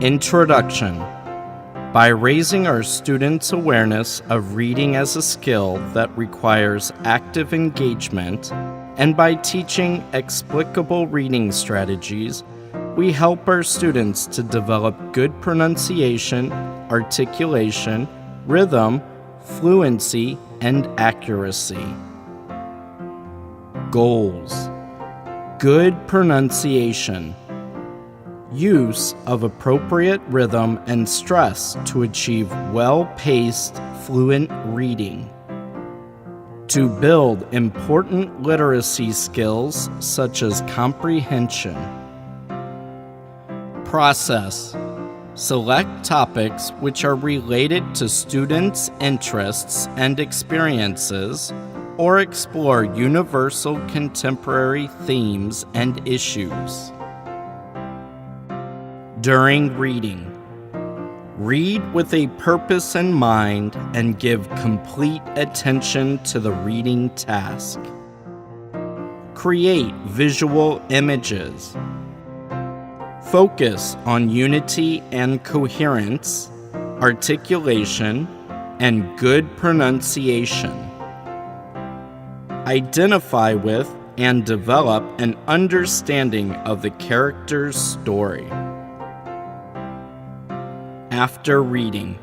Introduction. By raising our students' awareness of reading as a skill that requires active engagement, and by teaching explicable reading strategies, we help our students to develop good pronunciation, articulation, rhythm, fluency, and accuracy. Goals. Good pronunciation. Use of appropriate rhythm and stress to achieve well-paced, fluent reading. To build important literacy skills such as comprehension. Process. Select topics which are related to students' interests and experiences, or explore universal contemporary themes and issues. During reading, read with a purpose in mind and give complete attention to the reading task. Create visual images. Focus on unity and coherence, articulation, and good pronunciation. Identify with and develop an understanding of the character's story. After reading,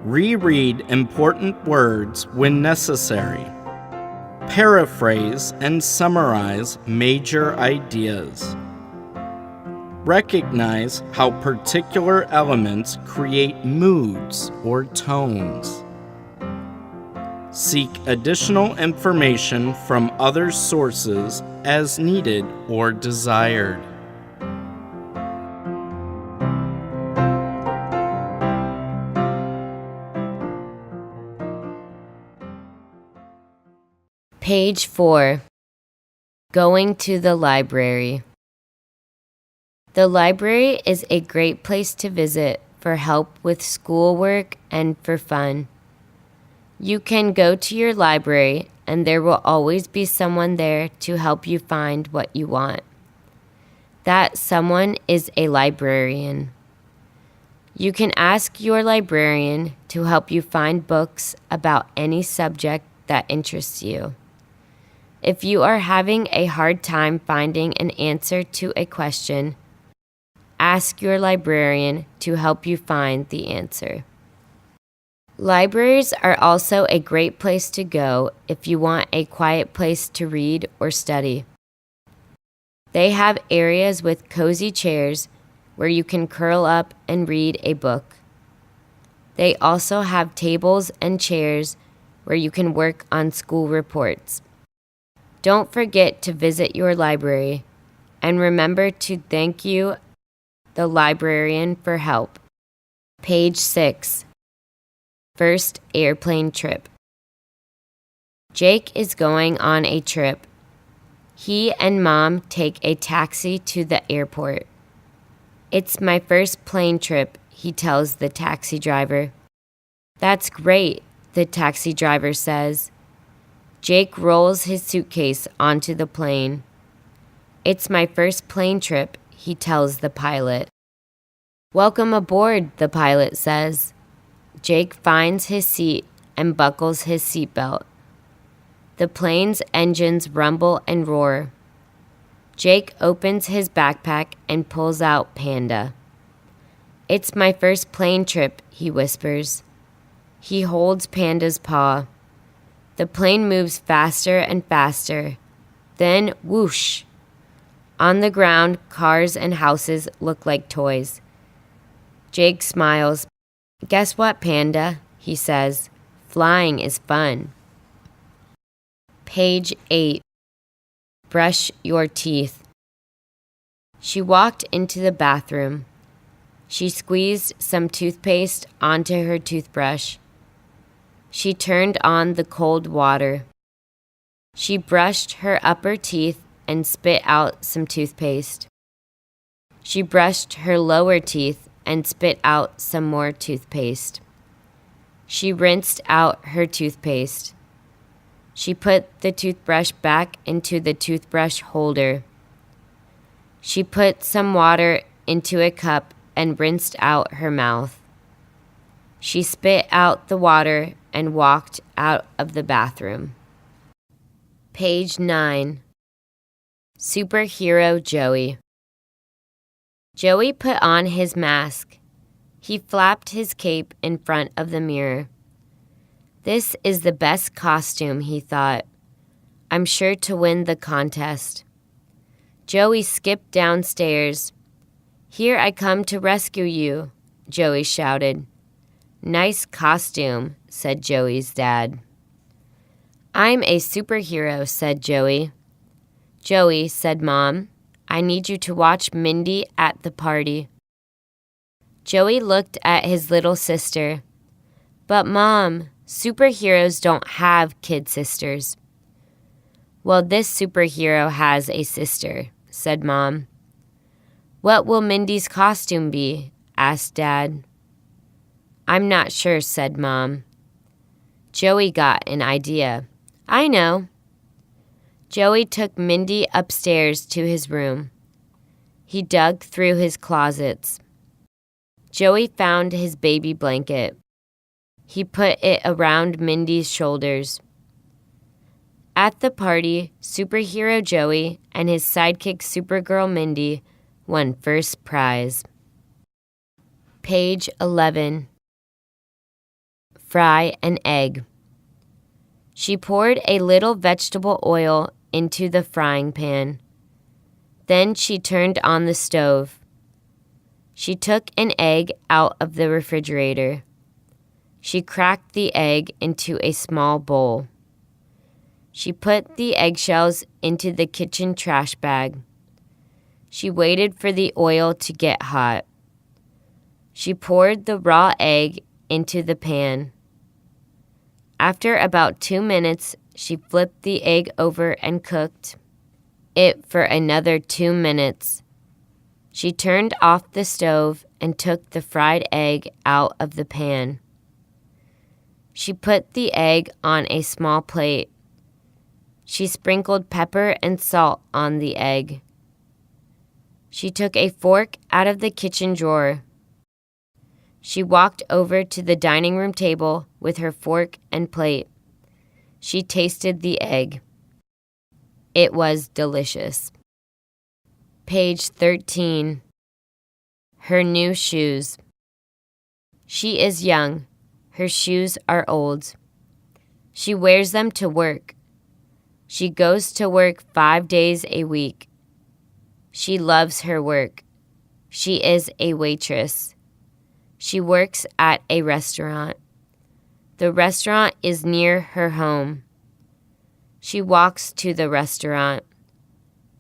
reread important words when necessary. Paraphrase and summarize major ideas. Recognize how particular elements create moods or tones. Seek additional information from other sources as needed or desired. Page 4. Going to the library. The library is a great place to visit for help with schoolwork and for fun. You can go to your library and there will always be someone there to help you find what you want. That someone is a librarian. You can ask your librarian to help you find books about any subject that interests you. If you are having a hard time finding an answer to a question, ask your librarian to help you find the answer. Libraries are also a great place to go if you want a quiet place to read or study. They have areas with cozy chairs where you can curl up and read a book. They also have tables and chairs where you can work on school reports. Don't forget to visit your library and remember to thank the librarian for help. Page 6. First airplane trip. Jake is going on a trip. He and Mom take a taxi to the airport. It's my first plane trip, he tells the taxi driver. That's great, the taxi driver says. Jake rolls his suitcase onto the plane. It's my first plane trip, he tells the pilot. Welcome aboard, the pilot says. Jake finds his seat and buckles his seatbelt. The plane's engines rumble and roar. Jake opens his backpack and pulls out Panda. It's my first plane trip, he whispers. He holds Panda's paw. The plane moves faster and faster. Then, whoosh! On the ground, cars and houses look like toys. Jake smiles. Guess what, Panda? He says. Flying is fun. Page 8. Brush your teeth. She walked into the bathroom. She squeezed some toothpaste onto her toothbrush. She turned on the cold water. She brushed her upper teeth and spit out some toothpaste. She brushed her lower teeth and spit out some more toothpaste. She rinsed out her toothpaste. She put the toothbrush back into the toothbrush holder. She put some water into a cup and rinsed out her mouth. She spit out the water and walked out of the bathroom. Page 9. Superhero Joey. Joey put on his mask. He flapped his cape in front of the mirror. This is the best costume, he thought. I'm sure to win the contest. Joey skipped downstairs. Here I come to rescue you, Joey shouted. Nice costume, said Joey's dad. I'm a superhero, said Joey. Joey, said Mom, I need you to watch Mindy at the party. Joey looked at his little sister. But Mom, superheroes don't have kid sisters. Well, this superhero has a sister, said Mom. What will Mindy's costume be? Asked Dad. I'm not sure, said Mom. Joey got an idea. I know. Joey took Mindy upstairs to his room. He dug through his closets. Joey found his baby blanket. He put it around Mindy's shoulders. At the party, superhero Joey and his sidekick Supergirl Mindy won first prize. Page 11. Fry an egg. She poured a little vegetable oil into the frying pan. Then she turned on the stove. She took an egg out of the refrigerator. She cracked the egg into a small bowl. She put the eggshells into the kitchen trash bag. She waited for the oil to get hot. She poured the raw egg into the pan. After about 2 minutes, she flipped the egg over and cooked it for another 2 minutes. She turned off the stove and took the fried egg out of the pan. She put the egg on a small plate. She sprinkled pepper and salt on the egg. She took a fork out of the kitchen drawer. She walked over to the dining room table with her fork and plate. She tasted the egg. It was delicious. Page 13. Her new shoes. She is young. Her shoes are old. She wears them to work. She goes to work 5 days a week. She loves her work. She is a waitress. She works at a restaurant. The restaurant is near her home. She walks to the restaurant.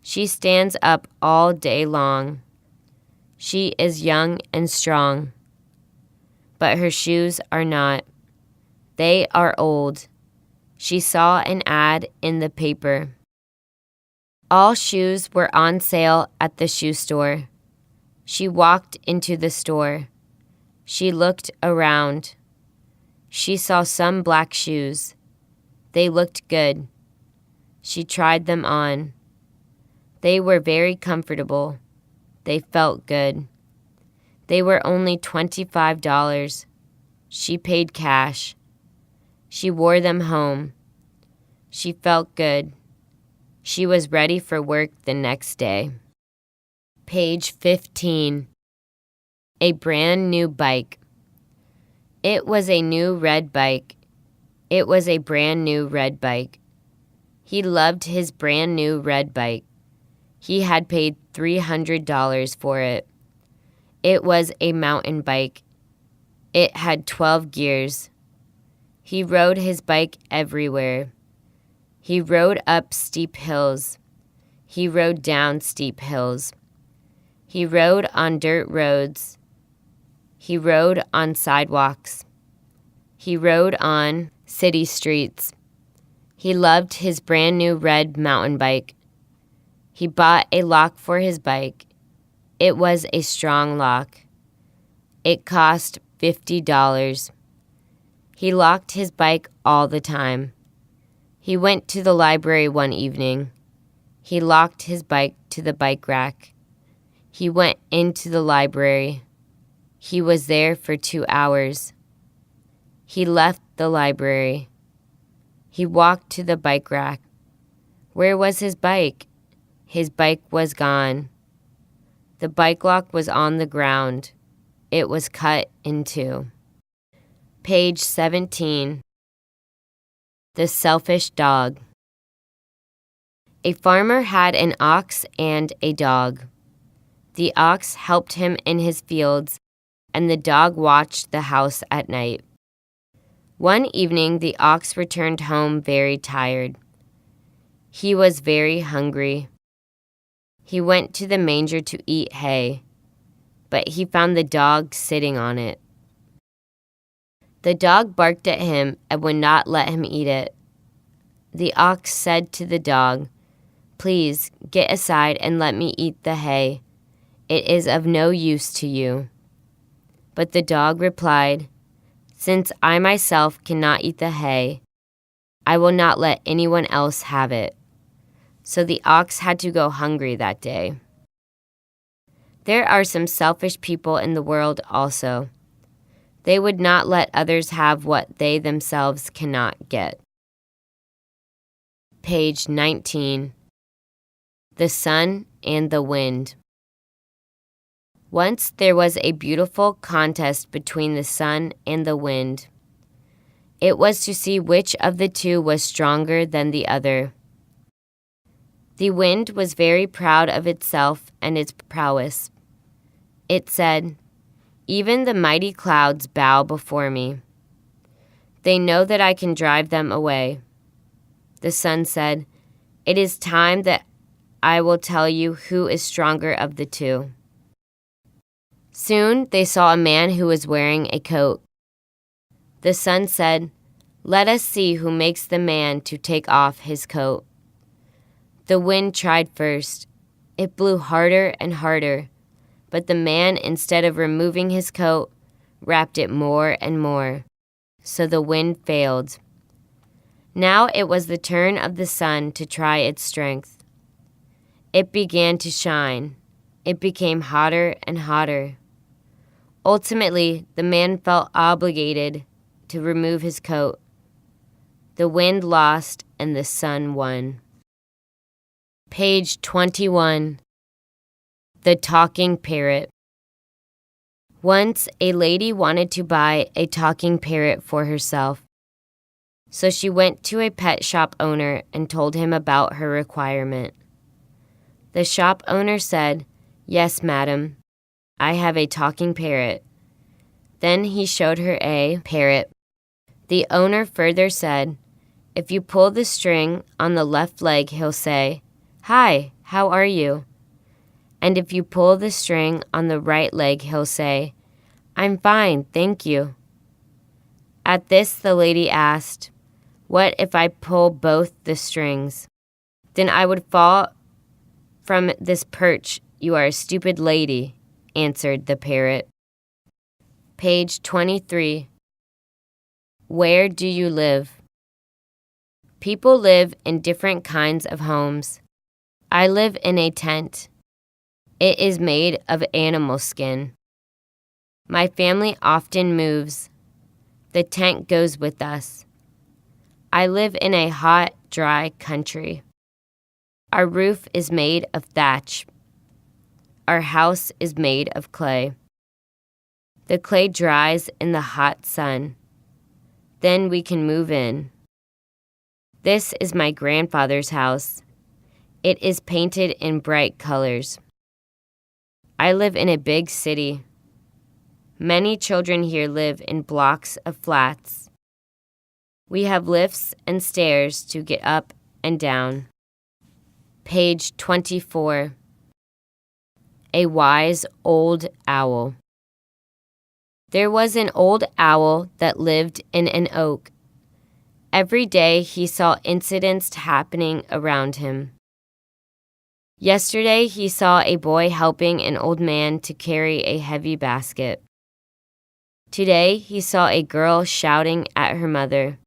She stands up all day long. She is young and strong. But her shoes are not. They are old. She saw an ad in the paper. All shoes were on sale at the shoe store. She walked into the store. She looked around. She saw some black shoes. They looked good. She tried them on. They were very comfortable. They felt good. They were only $25. She paid cash. She wore them home. She felt good. She was ready for work the next day. Page 15. A brand new bike. It was a new red bike. It was a brand new red bike. He loved his brand new red bike. He had paid $300 for it. It was a mountain bike. It had 12 gears. He rode his bike everywhere. He rode up steep hills. He rode down steep hills. He rode on dirt roads. He rode on sidewalks. He rode on city streets. He loved his brand new red mountain bike. He bought a lock for his bike. It was a strong lock. It cost $50. He locked his bike all the time. He went to the library one evening. He locked his bike to the bike rack. He went into the library. He was there for 2 hours. He left the library. He walked to the bike rack. Where was his bike? His bike was gone. The bike lock was on the ground. It was cut in two. Page 17. The Selfish Dog. A farmer had an ox and a dog. The ox helped him in his fields, and the dog watched the house at night. One evening, the ox returned home very tired. He was very hungry. He went to the manger to eat hay, but he found the dog sitting on it. The dog barked at him and would not let him eat it. The ox said to the dog, "Please, get aside and let me eat the hay. It is of no use to you." But the dog replied, "Since I myself cannot eat the hay, I will not let anyone else have it." So the ox had to go hungry that day. There are some selfish people in the world also. They would not let others have what they themselves cannot get. Page 19. The Sun and the Wind. Once there was a beautiful contest between the sun and the wind. It was to see which of the two was stronger than the other. The wind was very proud of itself and its prowess. It said, "Even the mighty clouds bow before me. They know that I can drive them away." The sun said, "It is time that I will tell you who is stronger of the two." Soon they saw a man who was wearing a coat. The sun said, "Let us see who makes the man to take off his coat." The wind tried first. It blew harder and harder, but the man, instead of removing his coat, wrapped it more and more. So the wind failed. Now it was the turn of the sun to try its strength. It began to shine. It became hotter and hotter. Ultimately, the man felt obligated to remove his coat. The wind lost and the sun won. Page 21. The Talking Parrot. Once a lady wanted to buy a talking parrot for herself. So she went to a pet shop owner and told him about her requirement. The shop owner said, "Yes, madam, I have a talking parrot." Then he showed her a parrot. The owner further said, "If you pull the string on the left leg, he'll say, 'Hi, how are you?' And if you pull the string on the right leg, he'll say, 'I'm fine, thank you.'" At this, the lady asked, "What if I pull both the strings?" "Then I would fall from this perch. You are a stupid lady," answered the parrot. Page 23. Where do you live? People live in different kinds of homes. I live in a tent. It is made of animal skin. My family often moves. The tent goes with us. I live in a hot, dry country. Our roof is made of thatch. Our house is made of clay. The clay dries in the hot sun. Then we can move in. This is my grandfather's house. It is painted in bright colors. I live in a big city. Many children here live in blocks of flats. We have lifts and stairs to get up and down. Page 24. A Wise Old Owl. There was an old owl that lived in an oak. Every day he saw incidents happening around him. Yesterday he saw a boy helping an old man to carry a heavy basket. Today he saw a girl shouting at her mother.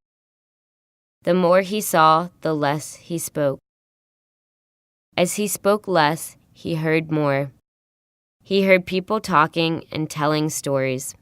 The more he saw, the less he spoke. As he spoke less, he heard more. He heard people talking and telling stories.